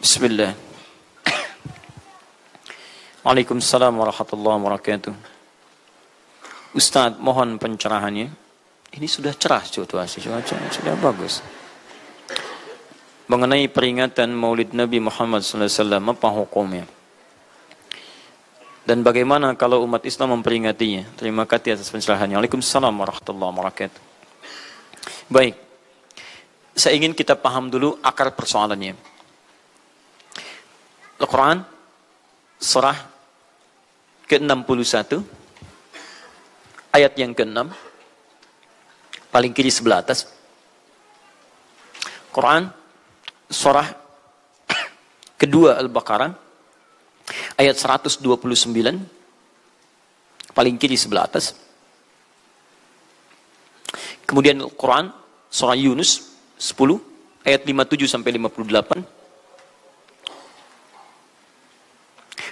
Bismillah. Waalaikumsalam warahmatullahi wabarakatuh. Ustadz, mohon pencerahannya. Ini sudah cerah situasi, sudah bagus. Mengenai peringatan Maulid Nabi Muhammad SAW, apa hukumnya? Dan bagaimana kalau umat Islam memperingatinya? Terima kasih atas pencerahannya. Waalaikumsalam warahmatullahi wabarakatuh. Baik, saya ingin kita paham dulu akar persoalannya. Al-Quran, surah ke-61, ayat yang ke-6, paling kiri sebelah atas. Quran, surah kedua Al-Baqarah, ayat 129, paling kiri sebelah atas. Kemudian Al-Quran, surah Yunus 10, ayat 57 sampai 58.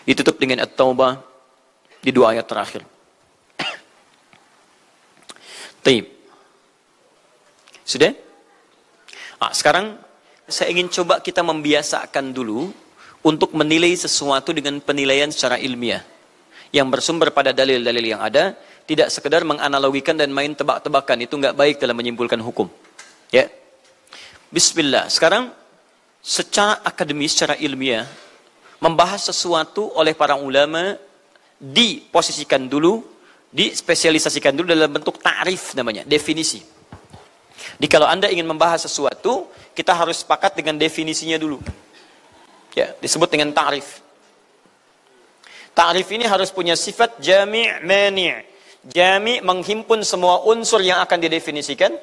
Ditutup dengan At-Taubah di dua ayat terakhir. Taib. Sudah? Sekarang saya ingin coba kita membiasakan dulu untuk menilai sesuatu dengan penilaian secara ilmiah yang bersumber pada dalil-dalil yang ada, tidak sekedar menganalogikan dan main tebak-tebakan. Itu nggak baik dalam menyimpulkan hukum. Ya. Bismillah. Sekarang secara akademis, secara ilmiah, membahas sesuatu oleh para ulama diposisikan dulu, dispesialisasikan dulu dalam bentuk ta'rif namanya, definisi. Jadi kalau Anda ingin membahas sesuatu, kita harus sepakat dengan definisinya dulu. Ya, disebut dengan ta'rif. Ta'rif ini harus punya sifat jami' mani'. Jami' menghimpun semua unsur yang akan didefinisikan.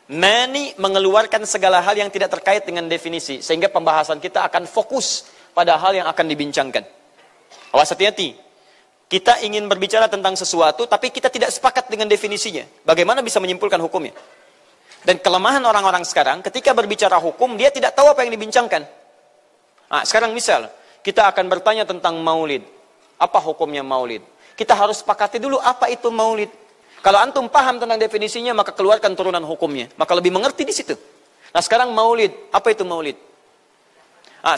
Mani' mengeluarkan segala hal yang tidak terkait dengan definisi, sehingga pembahasan kita akan fokus pada hal yang akan dibincangkan. Awas, hati-hati. Kita ingin berbicara tentang sesuatu, tapi kita tidak sepakat dengan definisinya. Bagaimana bisa menyimpulkan hukumnya? Dan kelemahan orang-orang sekarang, ketika berbicara hukum, dia tidak tahu apa yang dibincangkan. Sekarang misal, kita akan bertanya tentang maulid. Apa hukumnya maulid? Kita harus sepakati dulu apa itu maulid. Kalau antum paham tentang definisinya, maka keluarkan turunan hukumnya. Maka lebih mengerti di situ. Nah sekarang maulid. Apa itu maulid?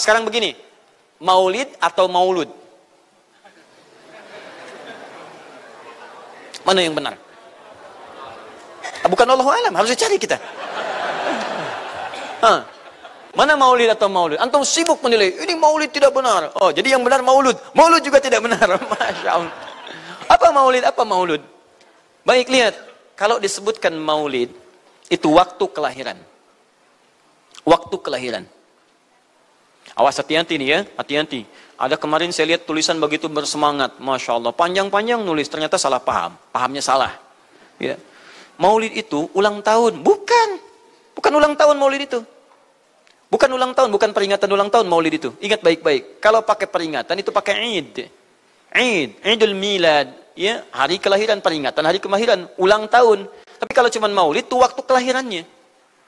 Sekarang begini. Maulid atau maulud? Mana yang benar? Bukan Allahu a'lam, harus dicari kita. Mana maulid atau maulud? Antum sibuk menilai, ini maulid tidak benar. Oh, jadi yang benar maulud. Maulud juga tidak benar. Masya Allah. Apa maulid, apa maulud? Baik, lihat. Kalau disebutkan maulid, itu waktu kelahiran. Waktu kelahiran. Awas, hati-hati nih ya, hati-hati. Ada kemarin saya lihat tulisan begitu bersemangat, Masya Allah, panjang-panjang nulis, ternyata salah paham, pahamnya salah. Ya. Maulid itu ulang tahun, bukan ulang tahun maulid itu. Bukan ulang tahun, bukan peringatan ulang tahun maulid itu. Ingat baik-baik, kalau pakai peringatan itu pakai Idul Milad, ya, hari kelahiran, peringatan hari kelahiran, ulang tahun. Tapi kalau cuma maulid itu waktu kelahirannya.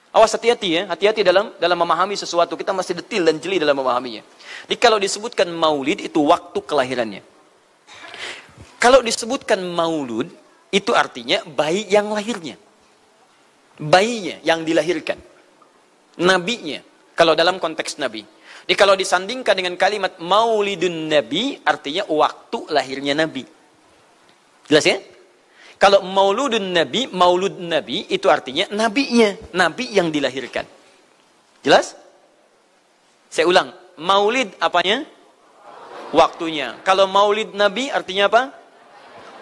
Awas, hati-hati ya, hati-hati dalam memahami sesuatu. Kita masih detil dan jeli dalam memahaminya. Jadi kalau disebutkan maulid itu waktu kelahirannya. Kalau disebutkan maulud itu artinya bayi yang lahirnya. Bayinya yang dilahirkan. Nabinya. Kalau dalam konteks nabi. Jadi kalau disandingkan dengan kalimat maulidun nabi artinya waktu lahirnya nabi. Jelas ya? Kalau mauludun nabi, maulud nabi itu artinya nabinya, nabi yang dilahirkan. Jelas? Saya ulang, maulid apanya? Waktunya. Kalau maulid nabi artinya apa?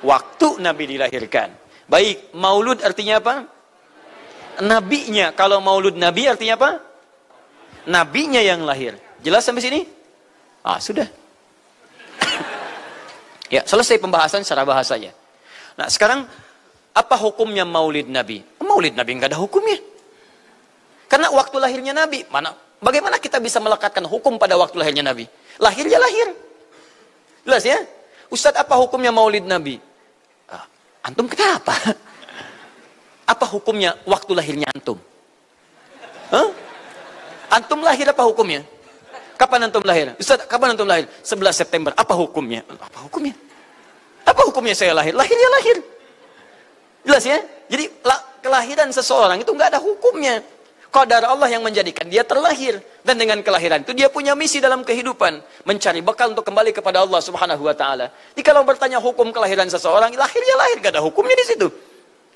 Waktu nabi dilahirkan. Baik, maulud artinya apa? Nabinya. Kalau maulud nabi artinya apa? Nabinya yang lahir. Jelas sampai sini? Sudah. Ya, selesai pembahasan secara bahasanya. Nah sekarang, apa hukumnya maulid Nabi? Maulid Nabi nggak ada hukumnya. Karena waktu lahirnya Nabi, bagaimana kita bisa melekatkan hukum pada waktu lahirnya Nabi? Lahirnya lahir. Jelas ya? Ustadz, apa hukumnya maulid Nabi? Antum kenapa? Apa hukumnya waktu lahirnya antum? Antum lahir apa hukumnya? Kapan antum lahir? Ustadz, kapan antum lahir? 11 September. Apa hukumnya? Apa hukumnya? Apa hukumnya saya lahir? Lahirnya lahir. Jelas ya? Jadi kelahiran seseorang itu nggak ada hukumnya. Qadar Allah yang menjadikan dia terlahir. Dan dengan kelahiran itu dia punya misi dalam kehidupan. Mencari bekal untuk kembali kepada Allah subhanahu wa ta'ala. Jadi kalau bertanya hukum kelahiran seseorang, lahirnya lahir, gak ada hukumnya di situ.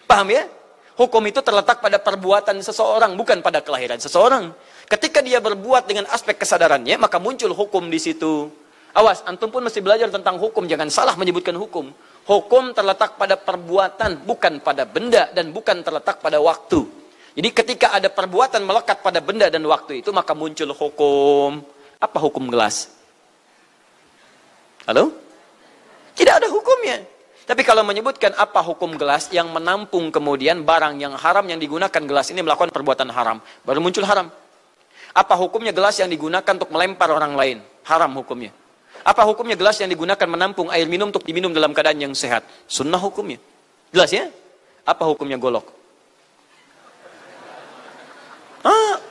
Paham ya? Hukum itu terletak pada perbuatan seseorang, bukan pada kelahiran seseorang. Ketika dia berbuat dengan aspek kesadarannya, maka muncul hukum di situ. Awas, antum pun mesti belajar tentang hukum. Jangan salah menyebutkan hukum. Hukum terletak pada perbuatan, bukan pada benda, dan bukan terletak pada waktu. Jadi ketika ada perbuatan melekat pada benda dan waktu itu, maka muncul hukum. Apa hukum gelas? Halo? Tidak ada hukumnya. Tapi kalau menyebutkan apa hukum gelas yang menampung kemudian barang yang haram yang digunakan gelas ini melakukan perbuatan haram, baru muncul haram. Apa hukumnya gelas yang digunakan untuk melempar orang lain? Haram hukumnya. Apa hukumnya gelas yang digunakan menampung air minum untuk diminum dalam keadaan yang sehat? Sunnah hukumnya. Jelas ya? Apa hukumnya golok?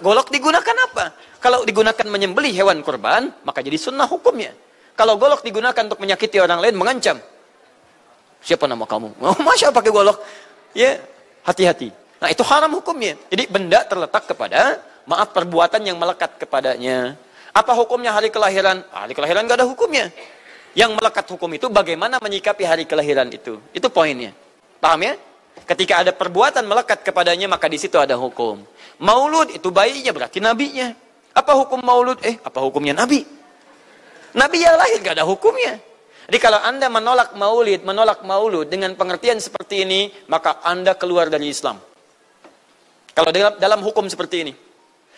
Golok digunakan apa? Kalau digunakan menyembelih hewan kurban, maka jadi sunnah hukumnya. Kalau golok digunakan untuk menyakiti orang lain, mengancam. Siapa nama kamu? Oh, masya Allah pakai golok. Ya, hati-hati. Nah, itu haram hukumnya. Jadi benda terletak kepada, maaf, perbuatan yang melekat kepadanya. Apa hukumnya hari kelahiran? Hari kelahiran gak ada hukumnya. Yang melekat hukum itu bagaimana menyikapi hari kelahiran itu. Itu poinnya. Paham ya? Ketika ada perbuatan melekat kepadanya, maka di situ ada hukum. Maulud itu bayinya, berarti nabinya. Apa hukum maulud? Apa hukumnya nabi? Nabi yang lahir gak ada hukumnya. Jadi kalau Anda menolak maulud dengan pengertian seperti ini, maka Anda keluar dari Islam. Kalau dalam hukum seperti ini,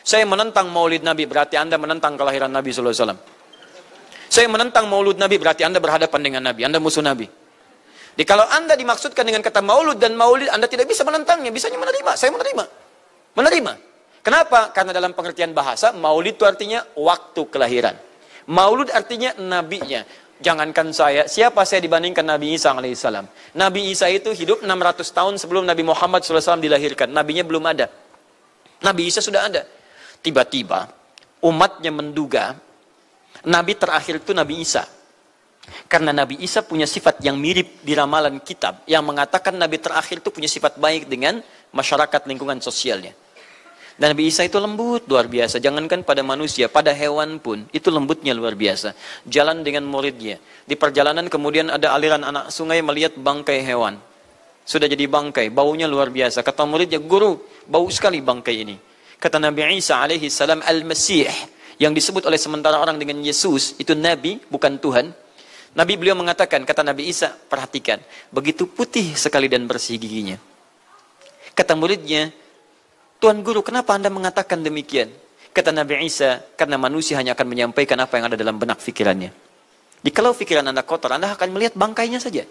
saya menentang maulid Nabi, berarti Anda menentang kelahiran Nabi SAW. Saya menentang maulud Nabi, berarti Anda berhadapan dengan Nabi, Anda musuh Nabi. Jadi kalau Anda dimaksudkan dengan kata maulud dan maulid, Anda tidak bisa menentangnya, bisanya menerima. Saya menerima. Menerima. Kenapa? Karena dalam pengertian bahasa, maulid itu artinya waktu kelahiran. Maulud artinya nabinya. Jangankan saya, siapa saya dibandingkan Nabi Isa alaihissalam? Nabi Isa itu hidup 600 tahun sebelum Nabi Muhammad SAW dilahirkan. Nabinya belum ada. Nabi Isa sudah ada. Tiba-tiba, umatnya menduga, Nabi terakhir itu Nabi Isa. Karena Nabi Isa punya sifat yang mirip di ramalan kitab, yang mengatakan Nabi terakhir itu punya sifat baik dengan masyarakat lingkungan sosialnya. Dan Nabi Isa itu lembut luar biasa. Jangankan pada manusia, pada hewan pun itu lembutnya luar biasa. Jalan dengan muridnya. Di perjalanan kemudian ada aliran anak sungai melihat bangkai hewan. Sudah jadi bangkai, baunya luar biasa. Kata muridnya, guru, bau sekali bangkai ini. Kata Nabi Isa alaihi salam, Al-Masih, yang disebut oleh sementara orang dengan Yesus, itu Nabi, bukan Tuhan. Nabi beliau mengatakan, kata Nabi Isa, perhatikan, begitu putih sekali dan bersih giginya. Kata muridnya, Tuan Guru, kenapa Anda mengatakan demikian? Kata Nabi Isa, karena manusia hanya akan menyampaikan apa yang ada dalam benak pikirannya. Jadi kalau pikiran Anda kotor, Anda akan melihat bangkainya saja.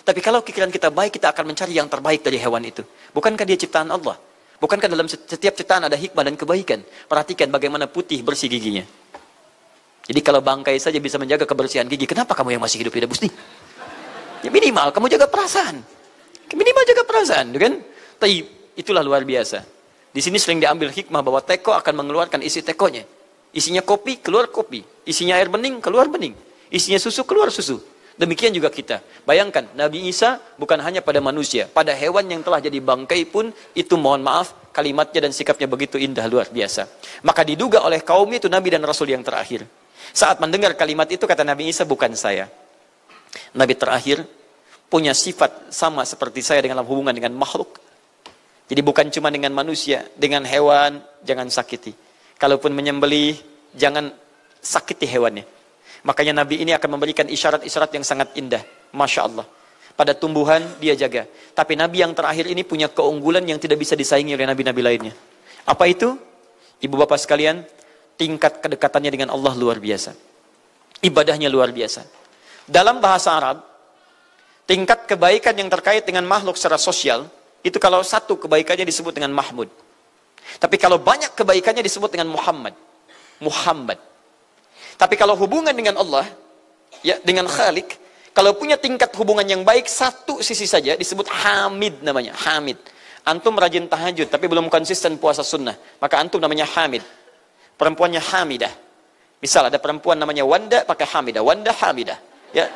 Tapi kalau pikiran kita baik, kita akan mencari yang terbaik dari hewan itu. Bukankah dia ciptaan Allah? Bukankah dalam setiap ciptaan ada hikmah dan kebaikan? Perhatikan bagaimana putih bersih giginya. Jadi kalau bangkai saja bisa menjaga kebersihan gigi, kenapa kamu yang masih hidup tidak mesti? Ya minimal, kamu jaga perasaan. Minimal jaga perasaan, kan? Tapi itulah luar biasa. Di sini sering diambil hikmah bahwa teko akan mengeluarkan isi tekonya. Isinya kopi, keluar kopi. Isinya air bening, keluar bening. Isinya susu, keluar susu. Demikian juga kita. Bayangkan, Nabi Isa bukan hanya pada manusia. Pada hewan yang telah jadi bangkai pun, itu mohon maaf, kalimatnya dan sikapnya begitu indah, luar biasa. Maka diduga oleh kaumnya itu Nabi dan Rasul yang terakhir. Saat mendengar kalimat itu, kata Nabi Isa, bukan saya. Nabi terakhir punya sifat sama seperti saya dengan hubungan dengan makhluk. Jadi bukan cuma dengan manusia, dengan hewan, jangan sakiti. Kalaupun menyembelih, jangan sakiti hewannya. Makanya Nabi ini akan memberikan isyarat-isyarat yang sangat indah. Masya Allah. Pada tumbuhan, dia jaga. Tapi Nabi yang terakhir ini punya keunggulan yang tidak bisa disaingi oleh Nabi-Nabi lainnya. Apa itu? Ibu bapak sekalian, tingkat kedekatannya dengan Allah luar biasa. Ibadahnya luar biasa. Dalam bahasa Arab, tingkat kebaikan yang terkait dengan makhluk secara sosial, itu kalau satu kebaikannya disebut dengan Mahmud. Tapi kalau banyak kebaikannya disebut dengan Muhammad. Muhammad. Tapi kalau hubungan dengan Allah, ya dengan Khalik, kalau punya tingkat hubungan yang baik, satu sisi saja disebut Hamid namanya. Hamid. Antum rajin tahajud, tapi belum konsisten puasa sunnah. Maka antum namanya Hamid. Perempuannya Hamidah. Misal ada perempuan namanya Wanda, pakai Hamidah. Wanda Hamidah. Ya.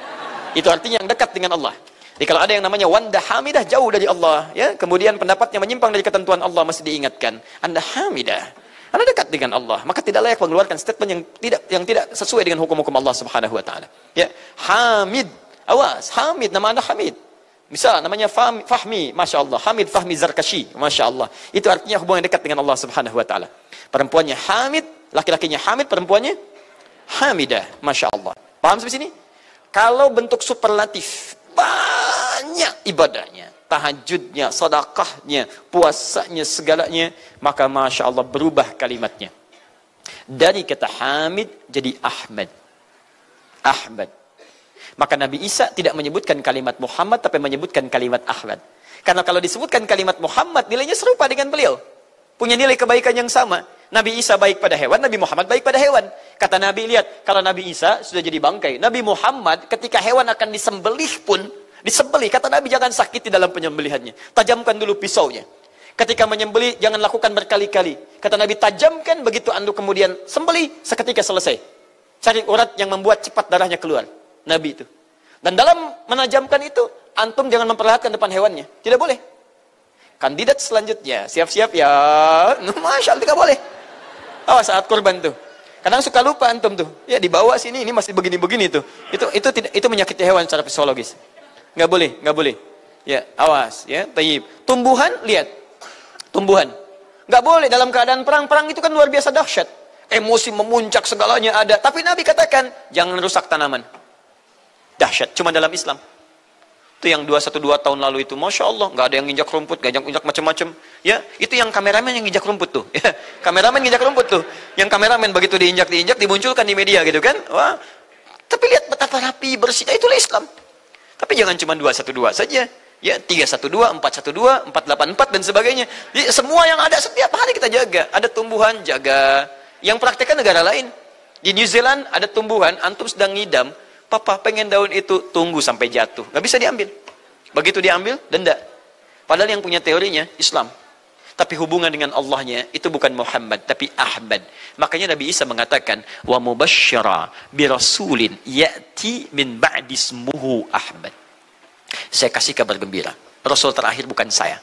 Itu artinya yang dekat dengan Allah. Jadi kalau ada yang namanya Wanda hamidah, jauh dari Allah, ya, kemudian pendapatnya menyimpang dari ketentuan Allah, mesti diingatkan, Anda hamidah, Anda dekat dengan Allah, maka tidak layak mengeluarkan statement yang tidak sesuai dengan hukum-hukum Allah Subhanahu wa taala. Ya, Hamid, awas, Hamid, nama Anda Hamid. Misal namanya Fahmi, Masya Allah, Hamid Fahmi Zarkashi, Masya Allah. Itu artinya hubungan dekat dengan Allah Subhanahu wa taala. Perempuannya Hamid, laki-lakinya Hamid, perempuannya Hamidah, Masya Allah. Paham sampai sini? Kalau bentuk superlatif, banyak ibadahnya, tahajudnya, sedekahnya, puasanya, segalanya, maka Masya Allah berubah kalimatnya. Dari kata Hamid jadi Ahmad. Ahmad. Maka Nabi Isa tidak menyebutkan kalimat Muhammad, tapi menyebutkan kalimat Ahmad. Karena kalau disebutkan kalimat Muhammad, nilainya serupa dengan beliau. Punya nilai kebaikan yang sama. Nabi Isa baik pada hewan, Nabi Muhammad baik pada hewan. Kata Nabi, lihat, kalau Nabi Isa sudah jadi bangkai, Nabi Muhammad ketika hewan akan disembelih pun, disembelih, kata Nabi jangan sakiti dalam penyembelihannya. Tajamkan dulu pisaunya. Ketika menyembelih, jangan lakukan berkali-kali. Kata Nabi, tajamkan, begitu andu kemudian sembelih, seketika selesai. Cari urat yang membuat cepat darahnya keluar. Nabi itu. Dan dalam menajamkan itu, antum jangan memperlihatkan depan hewannya. Tidak boleh. Kandidat selanjutnya, siap-siap ya. Masya Allah, tidak boleh. Awas saat kurban tuh. Kadang suka lupa antum tuh. Ya dibawa sini, ini masih begini-begini tuh. Itu menyakiti hewan secara fisiologis. Nggak boleh, nggak boleh. Ya, awas ya. Tayyib. Tumbuhan, lihat. Tumbuhan. Nggak boleh dalam keadaan perang. Perang itu kan luar biasa dahsyat. Emosi memuncak, segalanya ada. Tapi Nabi katakan, jangan rusak tanaman. Dahsyat, cuma dalam Islam. Itu yang 212 tahun lalu itu, Masya Allah, nggak ada yang nginjak rumput, nggak injak macam-macam. Ya, itu yang kameramen yang nginjak rumput tuh. Ya, kameramen nginjak rumput tuh. Yang kameramen begitu diinjak, dimunculkan di media gitu kan. Wah, tapi lihat betapa rapi, bersih. Itulah Islam. Tapi jangan cuma 212 saja. Ya, 312, 412, 484 dan sebagainya. Jadi, semua yang ada setiap hari kita jaga. Ada tumbuhan, jaga. Yang praktekkan negara lain. Di New Zealand ada tumbuhan, antum sedang ngidam, papa pengen daun itu, tunggu sampai jatuh. Nggak bisa diambil. Begitu diambil, denda. Padahal yang punya teorinya Islam. Tapi hubungan dengan Allahnya itu bukan Muhammad, tapi Ahmad. Makanya Nabi Isa mengatakan, wa mubasysyara bi rasulin ya'ti min ba'di ismuhu Ahmad. Saya kasih kabar gembira. Rasul terakhir bukan saya.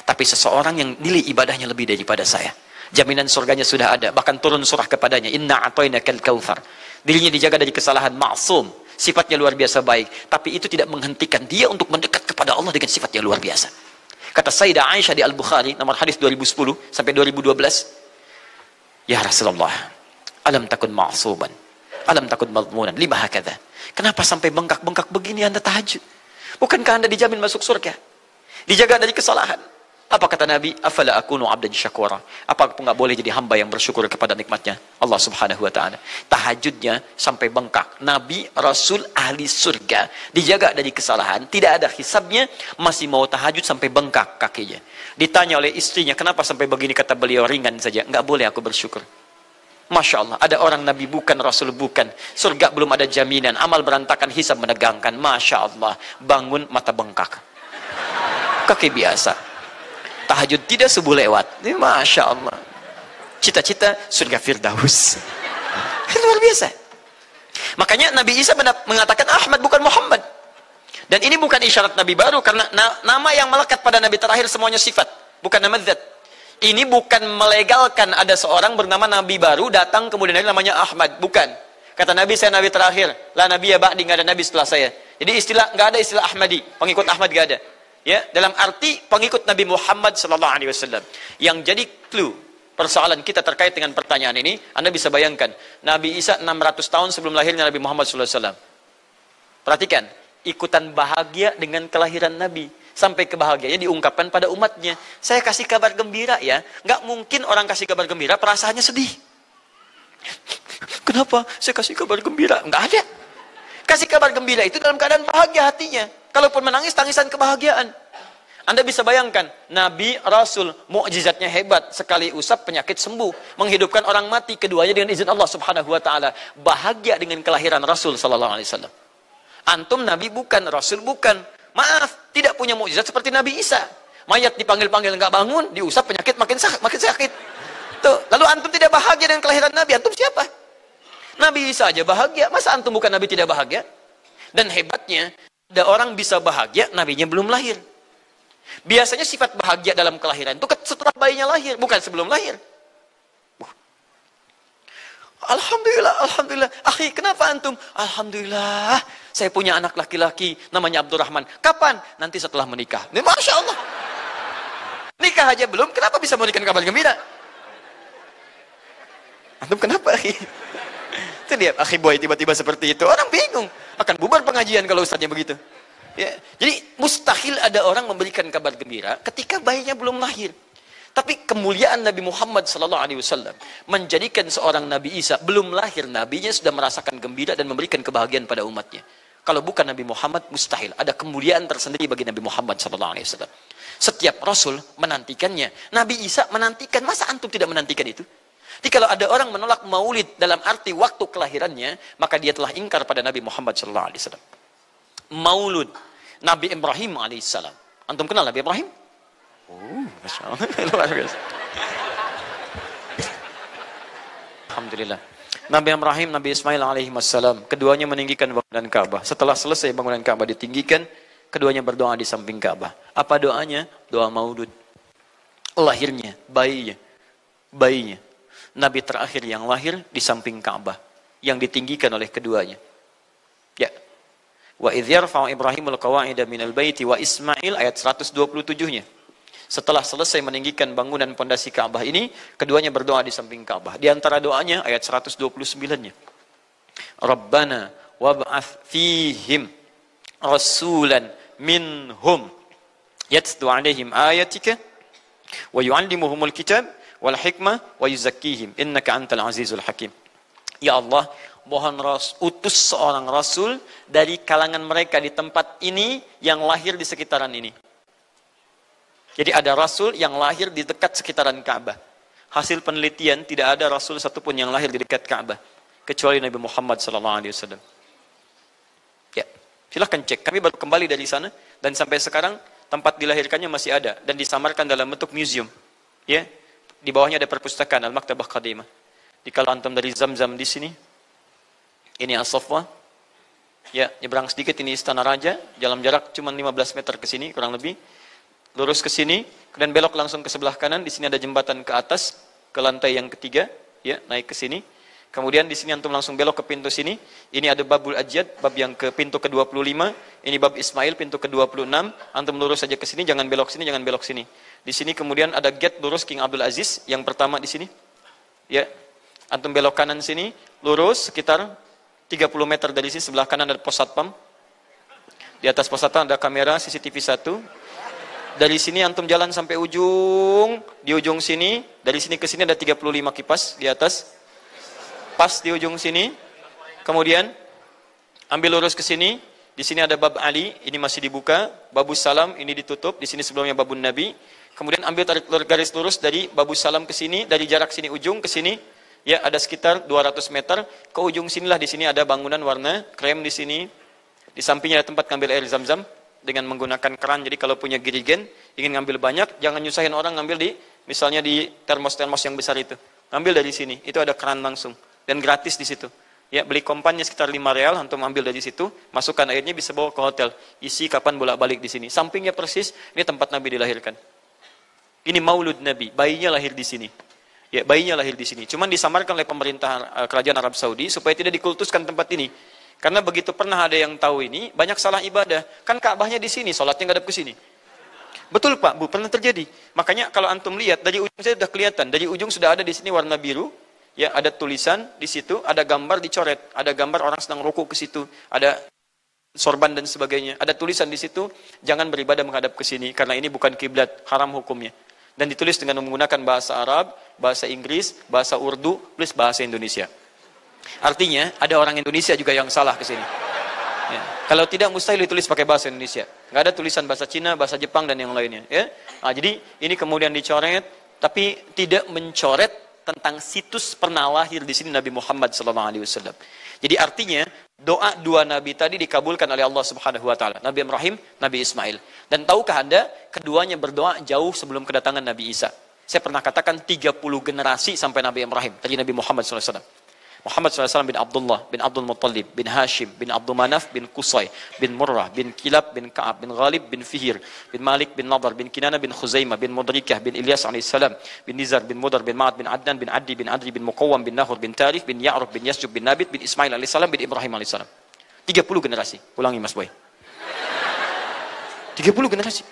Tapi seseorang yang nilai ibadahnya lebih daripada saya. Jaminan surganya sudah ada. Bahkan turun surah kepadanya. Inna a'tainakal kautsar. Dirinya dijaga dari kesalahan, maksum. Sifatnya luar biasa baik. Tapi itu tidak menghentikan dia untuk mendekat kepada Allah dengan sifat yang luar biasa. Kata Sayyidah Aisyah di Al-Bukhari, nomor hadis 2010 sampai 2012. Ya Rasulullah, alam takun ma'suban. Alam takun madmunan. Lima hakadha. Kenapa sampai bengkak-bengkak begini Anda tahajud? Bukankah Anda dijamin masuk surga? Dijaga dari kesalahan. Apa kata Nabi? Afala akunu abdan syakura. Apa aku nggak boleh jadi hamba yang bersyukur kepada nikmatnya Allah Subhanahu wa taala. Tahajudnya sampai bengkak. Nabi, Rasul, ahli surga. Dijaga dari kesalahan, tidak ada hisabnya, masih mau tahajud sampai bengkak kakinya. Ditanya oleh istrinya, kenapa sampai begini? Kata beliau, ringan saja. Nggak boleh aku bersyukur. Masya Allah, ada orang Nabi bukan, Rasul bukan. Surga belum ada jaminan, amal berantakan, hisab menegangkan. Masya Allah, bangun mata bengkak. Kaki biasa. Tahajud tidak subuh lewat. Ini Masya Allah. Cita-cita surga Firdaus. Luar biasa. Makanya Nabi Isa mengatakan Ahmad bukan Muhammad. Dan ini bukan isyarat Nabi baru. Karena nama yang melekat pada Nabi terakhir semuanya sifat. Bukan nama zat. Ini bukan melegalkan ada seorang bernama Nabi baru datang kemudian namanya Ahmad. Bukan. Kata Nabi, saya Nabi terakhir. La Nabi ya ba'di, nggak ada Nabi setelah saya. Jadi nggak ada istilah Ahmadi. Pengikut Ahmad nggak ada. Ya, dalam arti pengikut Nabi Muhammad sallallahu alaihi wasallam. Yang jadi clue persoalan kita terkait dengan pertanyaan ini, Anda bisa bayangkan, Nabi Isa 600 tahun sebelum lahirnya Nabi Muhammad sallallahu alaihi wasallam. Perhatikan, ikutan bahagia dengan kelahiran Nabi. Sampai kebahagiaannya diungkapkan pada umatnya. Saya kasih kabar gembira ya. Nggak mungkin orang kasih kabar gembira perasaannya sedih. Kenapa saya kasih kabar gembira? Nggak ada. Kasih kabar gembira itu dalam keadaan bahagia hatinya. Kalaupun menangis, tangisan kebahagiaan. Anda bisa bayangkan, Nabi, Rasul, mukjizatnya hebat. Sekali usap, penyakit sembuh. Menghidupkan orang mati, keduanya dengan izin Allah Subhanahu wa ta'ala. Bahagia dengan kelahiran Rasul sallallahu alaihi wasallam. Antum Nabi bukan, Rasul bukan. Maaf, tidak punya mukjizat seperti Nabi Isa. Mayat dipanggil-panggil nggak bangun, diusap penyakit makin sakit. Tuh, lalu antum tidak bahagia dengan kelahiran Nabi, antum siapa? Nabi Isa aja bahagia, masa antum bukan Nabi tidak bahagia? Dan hebatnya, Ada orang bisa bahagia, nabinya belum lahir. Biasanya sifat bahagia dalam kelahiran itu setelah bayinya lahir, bukan sebelum lahir. Alhamdulillah, alhamdulillah. Akhi, kenapa antum? Alhamdulillah, saya punya anak laki-laki namanya Abdurrahman. Kapan? Nanti setelah menikah. Ini Masya Allah. Nikah aja belum, kenapa bisa memberikan kabar gembira? Antum kenapa, akhi? Itu dia, akhi boy tiba-tiba seperti itu. Orang bingung. Akan bubar pengajian kalau ustaznya begitu. Ya. Jadi mustahil ada orang memberikan kabar gembira ketika bayinya belum lahir. Tapi kemuliaan Nabi Muhammad SAW menjadikan seorang Nabi Isa belum lahir, nabinya sudah merasakan gembira dan memberikan kebahagiaan pada umatnya. Kalau bukan Nabi Muhammad, mustahil. Ada kemuliaan tersendiri bagi Nabi Muhammad SAW. Setiap Rasul menantikannya. Nabi Isa menantikan. Masa antum tidak menantikan itu? Jadi kalau ada orang menolak maulid dalam arti waktu kelahirannya, maka dia telah ingkar pada Nabi Muhammad SAW. Maulud Nabi Ibrahim alaihissalam. Antum kenal Nabi Ibrahim? Oh, Masya Allah. Luar biasa. Alhamdulillah. Nabi Ibrahim, Nabi Ismail alaihissalam, keduanya meninggikan bangunan Ka'bah. Setelah selesai bangunan Ka'bah ditinggikan, keduanya berdoa di samping Ka'bah. Apa doanya? Doa maulud. Lahirnya, bayinya. Nabi terakhir yang lahir di samping Ka'bah, yang ditinggikan oleh keduanya. Ya. Wa idh yarfa'u Ibrahimul qawa'ida minal baiti wa Ismail, ayat 127-nya. Setelah selesai meninggikan bangunan pondasi Ka'bah ini, keduanya berdoa di samping Ka'bah. Di antara doanya ayat 129-nya. Rabbana wab'ath fihim rasulan minhum yatlu 'alaihim ayatika wa yu'allimuhumul kitab wal hikmah wa yuzakkihim innaka antal azizul hakim. Ya Allah, mohon utus seorang rasul dari kalangan mereka di tempat ini yang lahir di sekitaran ini. Jadi ada rasul yang lahir di dekat sekitaran Ka'bah. Hasil penelitian tidak ada rasul satupun yang lahir di dekat Ka'bah kecuali Nabi Muhammad SAW. Ya, silahkan cek. Kami baru kembali dari sana dan sampai sekarang tempat dilahirkannya masih ada dan disamarkan dalam bentuk museum. Ya, di bawahnya ada perpustakaan Al-Maktabah Qadimah. Di kalau antum dari Zamzam di sini, ini As-Saffah. Ya, nyebrang sedikit ini Istana Raja, dalam jarak cuma 15 meter ke sini kurang lebih. Lurus ke sini, kemudian belok langsung ke sebelah kanan. Di sini ada jembatan ke atas, ke lantai yang ketiga, ya, naik ke sini. Kemudian di sini antum langsung belok ke pintu sini. Ini ada Babul Ajyad, bab yang ke pintu ke-25. Ini bab Ismail, pintu ke-26. Antum lurus saja ke sini, jangan belok sini, jangan belok sini. Di sini kemudian ada gate lurus King Abdul Aziz, yang pertama di sini. Ya, antum belok kanan sini, lurus sekitar 30 meter dari sini, sebelah kanan ada pos satpam. Di atas pos satpam ada kamera CCTV 1. Dari sini antum jalan sampai ujung, di ujung sini, dari sini ke sini ada 35 kipas di atas. Pas di ujung sini. Kemudian ambil lurus ke sini, di sini ada bab Ali, ini masih dibuka, babus salam ini ditutup, di sini sebelumnya babun Nabi. Kemudian ambil tarik garis lurus dari babus salam ke sini, dari jarak sini ujung ke sini, ya ada sekitar 200 meter. Ke ujung sinilah, di sini ada bangunan warna krem di sini. Di sampingnya ada tempat ngambil air zam-zam dengan menggunakan keran. Jadi kalau punya girigen, ingin ngambil banyak, jangan nyusahin orang ngambil di, misalnya di termos-termos yang besar itu. Ngambil dari sini, itu ada keran langsung. Dan gratis di situ. Ya, beli kompannya sekitar 5 real, antum ambil dari situ, masukkan airnya, bisa bawa ke hotel. Isi kapan bolak-balik di sini. Sampingnya persis, ini tempat Nabi dilahirkan. Ini maulud Nabi, bayinya lahir di sini. Ya, bayinya lahir di sini. Cuman disamarkan oleh pemerintah kerajaan Arab Saudi supaya tidak dikultuskan tempat ini. Karena begitu pernah ada yang tahu ini, banyak salah ibadah. Kan Ka'bahnya di sini, sholatnya ngadep ke sini. Betul Pak, Bu, pernah terjadi. Makanya kalau antum lihat, dari ujung saya sudah kelihatan. Dari ujung sudah ada di sini warna biru. Ya, ada tulisan di situ, ada gambar dicoret. Ada gambar orang sedang rukuk ke situ. Ada sorban dan sebagainya. Ada tulisan di situ, jangan beribadah menghadap ke sini. Karena ini bukan kiblat, haram hukumnya. Dan ditulis dengan menggunakan bahasa Arab, bahasa Inggris, bahasa Urdu, plus bahasa Indonesia. Artinya, ada orang Indonesia juga yang salah ke sini. Ya. Kalau tidak, mustahil ditulis pakai bahasa Indonesia. Nggak ada tulisan bahasa Cina, bahasa Jepang, dan yang lainnya. Ya. Nah, jadi, ini kemudian dicoret, tapi tidak mencoret tentang situs pernah lahir di sini Nabi Muhammad SAW. Jadi artinya, doa dua Nabi tadi dikabulkan oleh Allah Subhanahu Wa Taala. Nabi Ibrahim, Nabi Ismail. Dan tahukah Anda, keduanya berdoa jauh sebelum kedatangan Nabi Isa. Saya pernah katakan 30 generasi sampai Nabi Ibrahim, dari Nabi Muhammad SAW. Muhammad SAW bin Abdullah, bin Abdul Muttalib, bin Hashim, bin Abdul Manaf, bin Qusay, bin Murrah, bin Kilab, bin Ka'ab, bin Ghalib, bin Fihir, bin Malik, bin Nadar, bin Kinana, bin Khuzaimah, bin Mudrikah, bin Ilyas alaihissalam, bin Nizar, bin Mudar, bin Ma'ad, bin Adnan, bin Addi, bin Adri, bin Muqawwam, bin Nahur, bin Tarif, bin Ya'ruf, bin Yasjub, bin Nabit, bin Ismail alaihissalam, bin Ibrahim alaihissalam. 30 generasi. Ulangi Mas Boy. 30 generasi.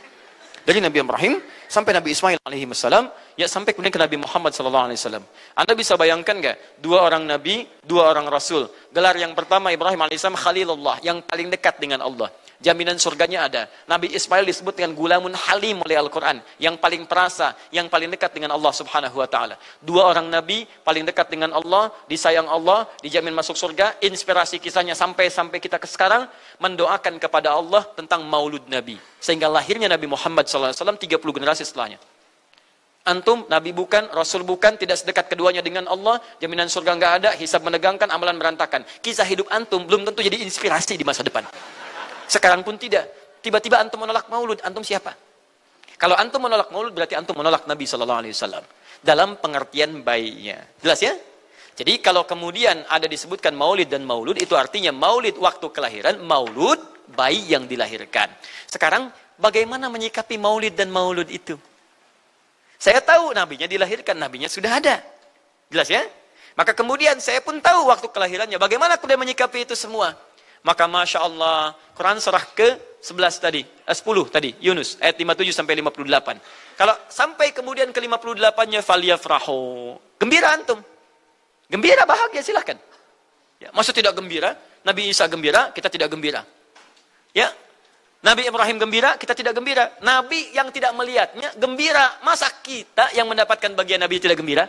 Dari Nabi Ibrahim sampai Nabi Ismail alaihi wassalam, ya sampai kemudian ke Nabi Muhammad sallallahu alaihi wasallam. Anda bisa bayangkan nggak? 2 orang nabi, 2 orang rasul. Gelar yang pertama Ibrahim alaihissalam Khalilullah, yang paling dekat dengan Allah. Jaminan surganya ada. Nabi Ismail disebut dengan gulamun halim oleh Al-Quran, yang paling perasa, yang paling dekat dengan Allah subhanahu wa ta'ala. 2 orang nabi, paling dekat dengan Allah, disayang Allah, dijamin masuk surga. Inspirasi kisahnya sampai kita ke sekarang, mendoakan kepada Allah tentang maulud Nabi. Sehingga lahirnya Nabi Muhammad SAW 30 generasi setelahnya. Antum, Nabi bukan, Rasul bukan, tidak sedekat keduanya dengan Allah, jaminan surga nggak ada, hisab menegangkan, amalan berantakan. Kisah hidup antum belum tentu jadi inspirasi di masa depan. Sekarang pun tidak. Tiba-tiba antum menolak maulud, antum siapa? Kalau antum menolak maulud, berarti antum menolak Nabi SAW. Dalam pengertian baiknya. Jelas ya? Jadi kalau kemudian ada disebutkan maulid dan maulud, itu artinya maulid waktu kelahiran, maulud bayi yang dilahirkan. Sekarang, bagaimana menyikapi maulid dan maulud itu? Saya tahu nabinya dilahirkan, nabinya sudah ada. Jelas ya? Maka kemudian saya pun tahu waktu kelahirannya. Bagaimana kemudian menyikapi itu semua? Maka Masya Allah, Quran surah ke-11 tadi, 10 tadi, Yunus, ayat 57 sampai 58. Kalau sampai kemudian ke 58-nya, faliyafrahu. Gembira antum. Gembira, bahagia, silahkan. Ya, maksud tidak gembira, Nabi Isa gembira, kita tidak gembira. Ya, Nabi Ibrahim gembira, kita tidak gembira. Nabi yang tidak melihatnya, gembira. Masa kita yang mendapatkan bagian Nabi tidak gembira?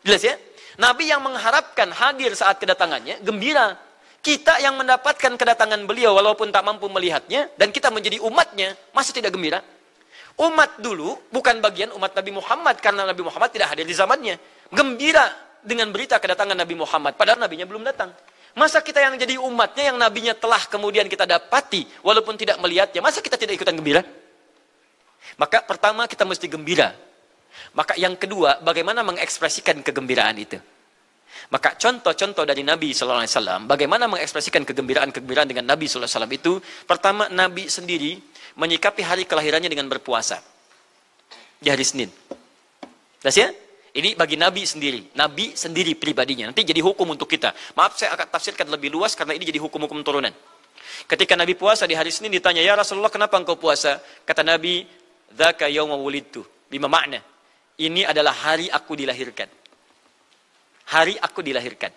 Jelas ya? Nabi yang mengharapkan hadir saat kedatangannya, gembira. Kita yang mendapatkan kedatangan beliau walaupun tak mampu melihatnya, dan kita menjadi umatnya, masa tidak gembira? Umat dulu bukan bagian umat Nabi Muhammad, karena Nabi Muhammad tidak hadir di zamannya. Gembira dengan berita kedatangan Nabi Muhammad, padahal nabinya belum datang. Masa kita yang jadi umatnya, yang nabinya telah kemudian kita dapati walaupun tidak melihatnya, masa kita tidak ikutan gembira? Maka pertama kita mesti gembira. Maka yang kedua, bagaimana mengekspresikan kegembiraan itu? Maka contoh-contoh dari Nabi SAW, bagaimana mengekspresikan kegembiraan-kegembiraan dengan Nabi SAW itu, pertama Nabi sendiri menyikapi hari kelahirannya dengan berpuasa. Di hari Senin. Jelas ya? Ini bagi Nabi sendiri pribadinya. Nanti jadi hukum untuk kita. Maaf, saya akan tafsirkan lebih luas karena ini jadi hukum-hukum turunan. Ketika Nabi puasa di hari Senin ditanya, ya Rasulullah kenapa engkau puasa? Kata Nabi, dzaka yauma wulidtu. Bima makna? Ini adalah hari aku dilahirkan. Hari aku dilahirkan.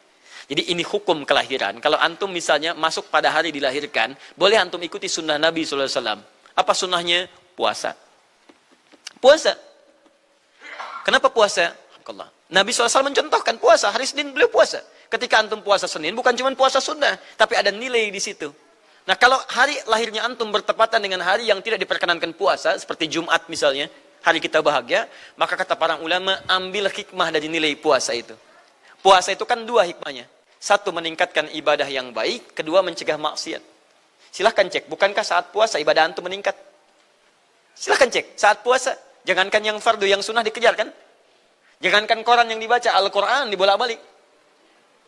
Jadi ini hukum kelahiran. Kalau antum misalnya masuk pada hari dilahirkan, boleh antum ikuti sunnah Nabi SAW. Apa sunnahnya? Puasa. Puasa. Kenapa puasa? Nabi SAW mencontohkan puasa. Hari Senin beliau puasa. Ketika antum puasa Senin, bukan cuma puasa sunnah, tapi ada nilai di situ. Nah, kalau hari lahirnya antum bertepatan dengan hari yang tidak diperkenankan puasa, seperti Jumat misalnya, hari kita bahagia, maka kata para ulama, ambil hikmah dari nilai puasa itu. Puasa itu kan 2 hikmahnya. 1, meningkatkan ibadah yang baik. 2, mencegah maksiat. Silahkan cek, bukankah saat puasa ibadah antum meningkat? Silahkan cek, saat puasa. Jangankan yang fardu, yang sunnah dikejar kan? Jangankan koran yang dibaca, Al-Quran dibolak-balik.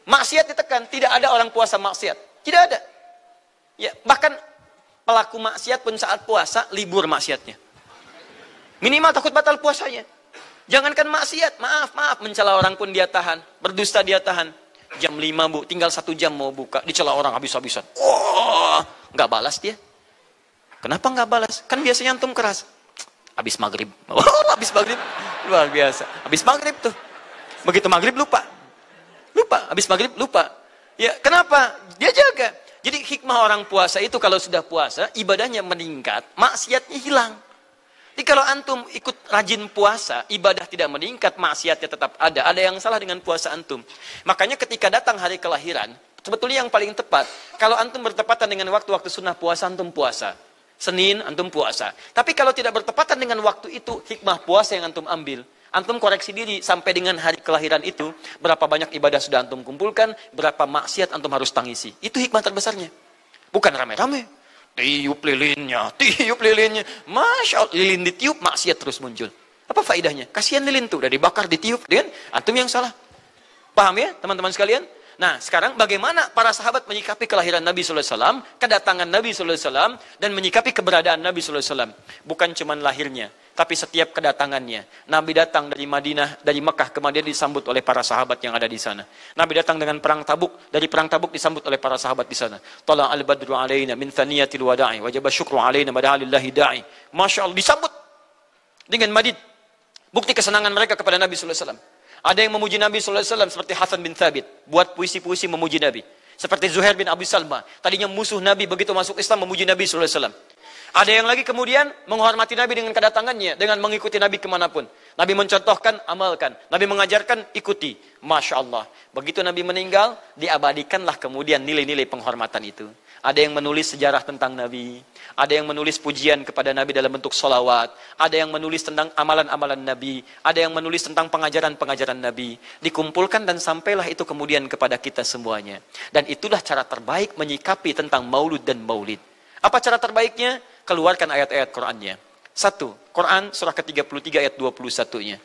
Maksiat ditekan, tidak ada orang puasa maksiat. Tidak ada. Ya, bahkan pelaku maksiat pun saat puasa, libur maksiatnya. Minimal takut batal puasanya. Jangankan maksiat, maaf, mencela orang pun dia tahan. Berdusta dia tahan. Jam 5 bu, tinggal 1 jam mau buka. Dicela orang habis-habisan. Oh, nggak balas dia. Kenapa nggak balas? Kan biasanya antum keras. Habis maghrib. Oh, habis maghrib. Luar biasa. Habis maghrib tuh. Begitu maghrib lupa. Habis maghrib lupa. Ya, kenapa? Dia jaga. Jadi hikmah orang puasa itu kalau sudah puasa, ibadahnya meningkat, maksiatnya hilang. Jadi kalau antum ikut rajin puasa, ibadah tidak meningkat, maksiatnya tetap ada. Ada yang salah dengan puasa antum. Makanya ketika datang hari kelahiran, sebetulnya yang paling tepat, kalau antum bertepatan dengan waktu-waktu sunnah puasa, antum puasa. Senin, antum puasa. Tapi kalau tidak bertepatan dengan waktu itu, hikmah puasa yang antum ambil. Antum koreksi diri sampai dengan hari kelahiran itu, berapa banyak ibadah sudah antum kumpulkan, berapa maksiat antum harus tangisi. Itu hikmah terbesarnya. Bukan rame-rame. Tiup lilinnya. Masya Allah, lilin ditiup, maksiat terus muncul. Apa faedahnya? Kasihan lilin tuh, udah dibakar, ditiup. Dengan antum yang salah. Paham ya, teman-teman sekalian? Nah, sekarang bagaimana para sahabat menyikapi kelahiran Nabi sallallahu alaihi wasallam, kedatangan Nabi sallallahu alaihi wasallam, dan menyikapi keberadaan Nabi sallallahu alaihi wasallam? Bukan cuma lahirnya, tapi setiap kedatangannya. Nabi datang dari Madinah, dari Mekah ke Madinah disambut oleh para sahabat yang ada di sana. Nabi datang dengan perang Tabuk, dari perang Tabuk disambut oleh para sahabat di sana. Tala al-badru alaina min thaniyatil wada'i, wajaba syukru alaina madhalillahi da'i. Masya Allah, disambut dengan madid. Bukti kesenangan mereka kepada Nabi sallallahu alaihi wasallam. Ada yang memuji Nabi sallallahu alaihi wasallam seperti Hasan bin Thabit, buat puisi-puisi memuji Nabi. Seperti Zuhair bin Abi Salma, tadinya musuh Nabi, begitu masuk Islam memuji Nabi sallallahu alaihi wasallam. Ada yang lagi kemudian menghormati Nabi dengan kedatangannya, dengan mengikuti Nabi kemanapun. Nabi mencontohkan, amalkan. Nabi mengajarkan, ikuti. Masya Allah. Begitu Nabi meninggal, diabadikanlah kemudian nilai-nilai penghormatan itu. Ada yang menulis sejarah tentang Nabi. Ada yang menulis pujian kepada Nabi dalam bentuk sholawat. Ada yang menulis tentang amalan-amalan Nabi. Ada yang menulis tentang pengajaran-pengajaran Nabi. Dikumpulkan dan sampailah itu kemudian kepada kita semuanya. Dan itulah cara terbaik menyikapi tentang maulud dan maulid. Apa cara terbaiknya? Keluarkan ayat-ayat Qur'annya. 1. Quran surah ke-33 ayat 21-nya.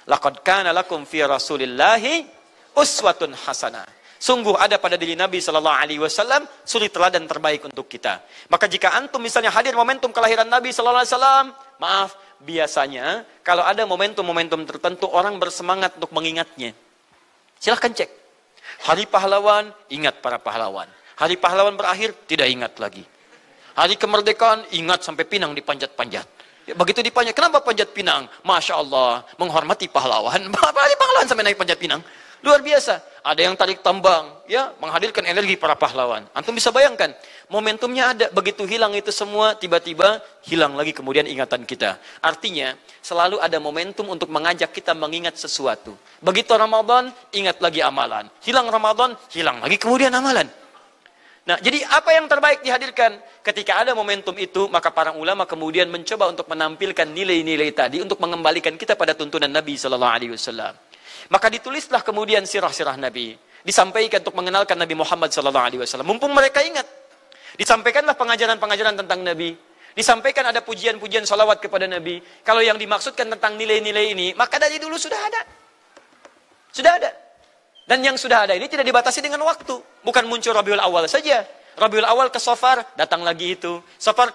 Laqad kana lakum fi Rasulillahi uswatun hasanah. Sungguh ada pada diri Nabi sallallahu alaihi wasallam suri teladan terbaik untuk kita. Maka jika antum misalnya hadir momentum kelahiran Nabi sallallahu alaihi wasallam, maaf, biasanya kalau ada momentum-momentum tertentu orang bersemangat untuk mengingatnya. Silahkan cek. Hari pahlawan, ingat para pahlawan. Hari pahlawan berakhir, tidak ingat lagi. Hari kemerdekaan, ingat sampai pinang dipanjat-panjat. Ya, begitu dipanjat, kenapa panjat pinang? Masya Allah, menghormati pahlawan. Hari pahlawan sampai naik panjat pinang. Luar biasa. Ada yang tarik tambang, ya, menghadirkan energi para pahlawan. Antum bisa bayangkan, momentumnya ada. Begitu hilang itu semua, tiba-tiba hilang lagi kemudian ingatan kita. Artinya, selalu ada momentum untuk mengajak kita mengingat sesuatu. Begitu Ramadan, ingat lagi amalan. Hilang Ramadan, hilang lagi kemudian amalan. Nah, jadi apa yang terbaik dihadirkan? Ketika ada momentum itu, maka para ulama kemudian mencoba untuk menampilkan nilai-nilai tadi untuk mengembalikan kita pada tuntunan Nabi sallallahu alaihi wasallam. Maka ditulislah kemudian sirah-sirah Nabi, disampaikan untuk mengenalkan Nabi Muhammad sallallahu alaihi wasallam. Mumpung mereka ingat, disampaikanlah pengajaran-pengajaran tentang Nabi, disampaikan ada pujian-pujian salawat kepada Nabi. Kalau yang dimaksudkan tentang nilai-nilai ini, maka dari dulu sudah ada. Sudah ada. Dan yang sudah ada ini tidak dibatasi dengan waktu. Bukan muncul Rabiul Awal saja. Rabiul Awal ke Safar, datang lagi itu. Safar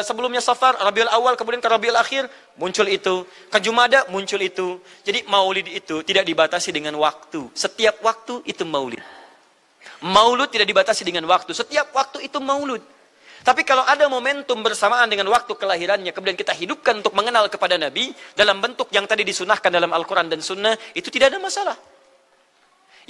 sebelumnya Safar, Rabiul Awal, kemudian ke Rabiul Akhir, muncul itu. Ke Jumada, muncul itu. Jadi maulid itu tidak dibatasi dengan waktu. Setiap waktu itu maulid. Maulud tidak dibatasi dengan waktu. Setiap waktu itu maulud. Tapi kalau ada momentum bersamaan dengan waktu kelahirannya, kemudian kita hidupkan untuk mengenal kepada Nabi, dalam bentuk yang tadi disunahkan dalam Al-Quran dan Sunnah, itu tidak ada masalah.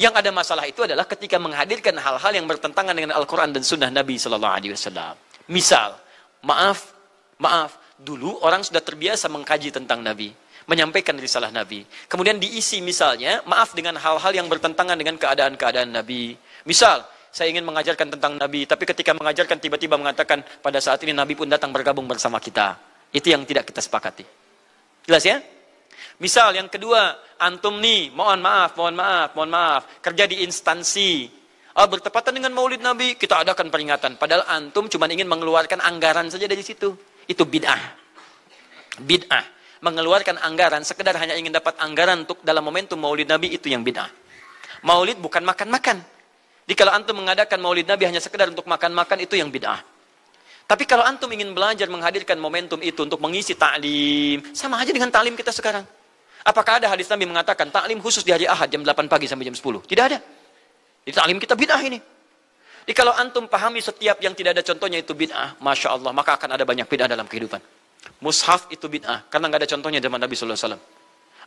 Yang ada masalah itu adalah ketika menghadirkan hal-hal yang bertentangan dengan Al-Quran dan Sunnah Nabi Sallallahu Alaihi Wasallam. Misal, maaf, dulu orang sudah terbiasa mengkaji tentang Nabi, menyampaikan risalah Nabi. Kemudian diisi misalnya, maaf, dengan hal-hal yang bertentangan dengan keadaan-keadaan Nabi. Misal, saya ingin mengajarkan tentang Nabi, tapi ketika mengajarkan tiba-tiba mengatakan, pada saat ini Nabi pun datang bergabung bersama kita. Itu yang tidak kita sepakati. Jelas ya? Misal yang kedua, antum nih, mohon maaf, kerja di instansi, bertepatan dengan Maulid Nabi, kita adakan peringatan. Padahal antum cuma ingin mengeluarkan anggaran saja dari situ. Itu bid'ah. Bid'ah. Mengeluarkan anggaran, sekedar hanya ingin dapat anggaran untuk dalam momentum Maulid Nabi, itu yang bid'ah. Maulid bukan makan-makan. Jadi kalau antum mengadakan Maulid Nabi hanya sekedar untuk makan-makan, itu yang bid'ah. Tapi kalau antum ingin belajar menghadirkan momentum itu untuk mengisi ta'lim, sama aja dengan ta'lim kita sekarang. Apakah ada hadis Nabi mengatakan ta'lim khusus di hari Ahad jam 8 pagi sampai jam 10? Tidak ada. Di ta'lim kita bid'ah ini. Jadi kalau antum pahami setiap yang tidak ada contohnya itu bid'ah, Masya Allah, maka akan ada banyak bid'ah dalam kehidupan. Mushaf itu bid'ah, karena nggak ada contohnya zaman Nabi SAW.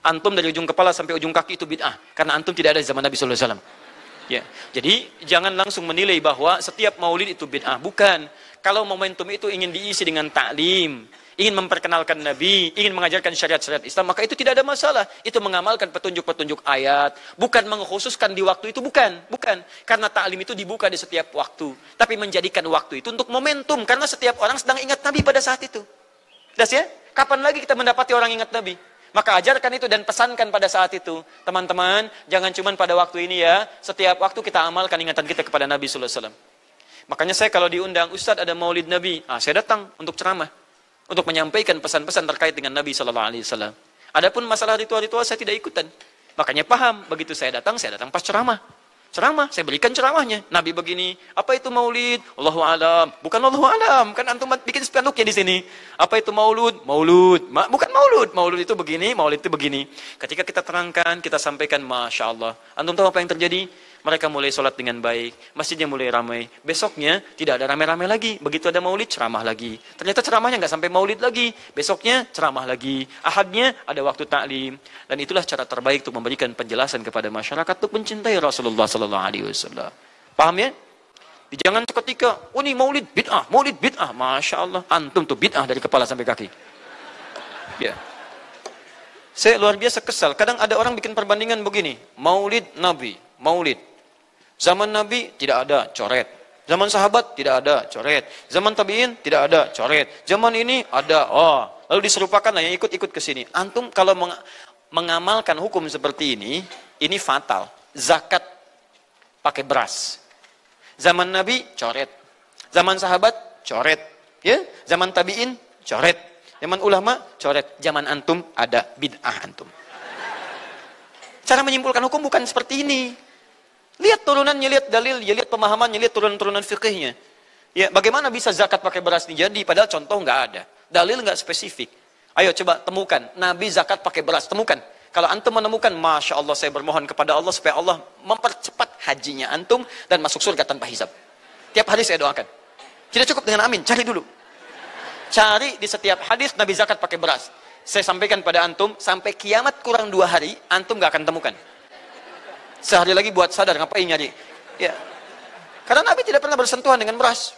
Antum dari ujung kepala sampai ujung kaki itu bid'ah, karena antum tidak ada di zaman Nabi SAW. Ya, jadi jangan langsung menilai bahwa setiap maulid itu bid'ah. Bukan. Kalau momentum itu ingin diisi dengan ta'lim, ingin memperkenalkan Nabi, ingin mengajarkan syariat-syariat Islam, maka itu tidak ada masalah. Itu mengamalkan petunjuk-petunjuk ayat, bukan mengkhususkan di waktu itu, bukan. Karena ta'lim itu dibuka di setiap waktu, tapi menjadikan waktu itu untuk momentum, karena setiap orang sedang ingat Nabi pada saat itu. Jelas ya? Kapan lagi kita mendapati orang ingat Nabi? Maka ajarkan itu dan pesankan pada saat itu. Teman-teman, jangan cuma pada waktu ini ya, setiap waktu kita amalkan ingatan kita kepada Nabi sallallahu alaihi wasallam. Makanya saya kalau diundang, Ustadz ada Maulid Nabi, saya datang untuk ceramah, untuk menyampaikan pesan-pesan terkait dengan Nabi sallallahu alaihi wasallam. Adapun masalah ritual-ritual saya tidak ikutan. Makanya paham, begitu saya datang pas ceramah. Ceramah, saya berikan ceramahnya. Nabi begini, apa itu maulid? Allahu alam. Bukan Allahu alam, kan antum bikin spanduknya di sini. Apa itu maulud? Maulud. Bukan maulud. Maulud itu begini, maulid itu begini. Ketika kita terangkan, kita sampaikan, Masya Allah. Antum tahu apa yang terjadi? Mereka mulai sholat dengan baik, masjidnya mulai ramai. Besoknya tidak ada ramai-ramai lagi. Begitu ada maulid, ceramah lagi. Ternyata ceramahnya nggak sampai maulid lagi. Besoknya ceramah lagi. Ahadnya ada waktu taklim. Dan itulah cara terbaik untuk memberikan penjelasan kepada masyarakat untuk mencintai Rasulullah SAW. Paham ya? Jangan seketika, oh ini maulid bid'ah, Masya Allah. Antum tuh bid'ah dari kepala sampai kaki. Ya. Saya luar biasa kesal. Kadang ada orang bikin perbandingan begini. Maulid Nabi, maulid. Zaman Nabi tidak ada coret. Zaman sahabat tidak ada coret. Zaman tabi'in tidak ada coret. Zaman ini ada. Oh, lalu diserupakan lah yang ikut-ikut ke sini. Antum kalau mengamalkan hukum seperti ini fatal. Zakat pakai beras. Zaman Nabi coret. Zaman sahabat coret. Ya, zaman tabi'in coret. Zaman ulama coret. Zaman antum ada bid'ah antum. Cara menyimpulkan hukum bukan seperti ini. Lihat turunannya, lihat dalilnya, lihat pemahamannya, lihat turunan-turunan fikihnya. Ya, bagaimana bisa zakat pakai beras ini jadi? Padahal contoh nggak ada. Dalil nggak spesifik. Ayo coba temukan. Nabi zakat pakai beras. Temukan. Kalau antum menemukan, Masya Allah saya bermohon kepada Allah supaya Allah mempercepat hajinya antum dan masuk surga tanpa hisab. Tiap hari saya doakan. Tidak cukup dengan amin, cari dulu. Cari di setiap hadis Nabi zakat pakai beras. Saya sampaikan pada antum, sampai kiamat kurang 2 hari, antum nggak akan temukan. Sehari lagi buat sadar, ngapain nyari? Ya. Karena Nabi tidak pernah bersentuhan dengan beras.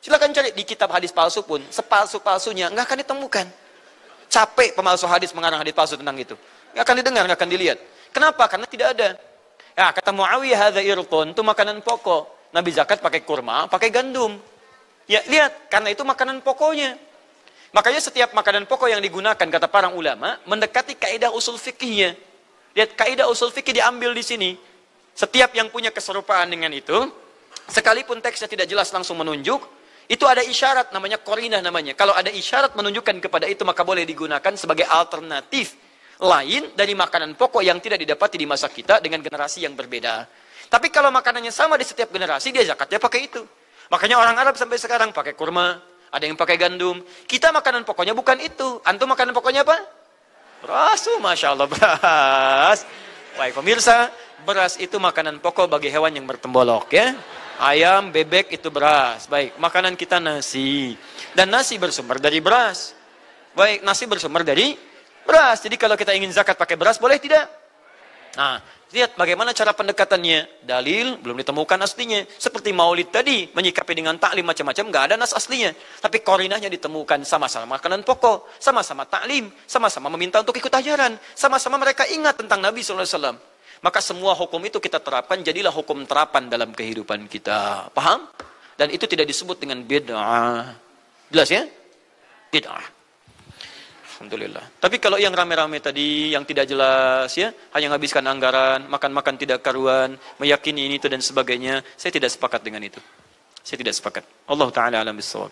Silakan cari di kitab hadis palsu pun, sepalsu-palsunya nggak akan ditemukan. Capek pemalsu hadis mengarang hadis palsu tentang itu. Nggak akan didengar, nggak akan dilihat. Kenapa? Karena tidak ada. Ya, kata Muawiyah, hadza irqun, itu makanan pokok. Nabi zakat pakai kurma, pakai gandum. Ya, lihat, karena itu makanan pokoknya. Makanya setiap makanan pokok yang digunakan, kata para ulama, mendekati kaidah usul fikihnya. Lihat, kaidah usul fikih diambil di sini. Setiap yang punya keserupaan dengan itu, sekalipun teksnya tidak jelas langsung menunjuk, itu ada isyarat, namanya qarinah namanya. Kalau ada isyarat menunjukkan kepada itu, maka boleh digunakan sebagai alternatif lain dari makanan pokok yang tidak didapati di masa kita dengan generasi yang berbeda. Tapi kalau makanannya sama di setiap generasi, dia zakatnya pakai itu. Makanya orang Arab sampai sekarang pakai kurma, ada yang pakai gandum. Kita makanan pokoknya bukan itu. Antum makanan pokoknya apa? Beras, Masya Allah, beras. Baik pemirsa, beras itu makanan pokok bagi hewan yang bertembolok ya. Ayam, bebek itu beras. Baik, makanan kita nasi. Dan nasi bersumber dari beras. Baik, nasi bersumber dari beras. Jadi kalau kita ingin zakat pakai beras, boleh tidak? Nah, lihat bagaimana cara pendekatannya. Dalil belum ditemukan aslinya. Seperti maulid tadi, menyikapi dengan taklim macam-macam, nggak ada nas aslinya. Tapi korinahnya ditemukan, sama-sama makanan pokok, sama-sama taklim, sama-sama meminta untuk ikut ajaran, sama-sama mereka ingat tentang Nabi SAW. Maka semua hukum itu kita terapkan, jadilah hukum terapan dalam kehidupan kita. Paham? Dan itu tidak disebut dengan bid'ah. Jelas ya? Bid'ah. Alhamdulillah. Tapi kalau yang rame-rame tadi, yang tidak jelas ya, hanya menghabiskan anggaran, makan-makan tidak karuan, meyakini ini itu dan sebagainya, saya tidak sepakat dengan itu. Saya tidak sepakat. Allah Ta'ala alam bisawab.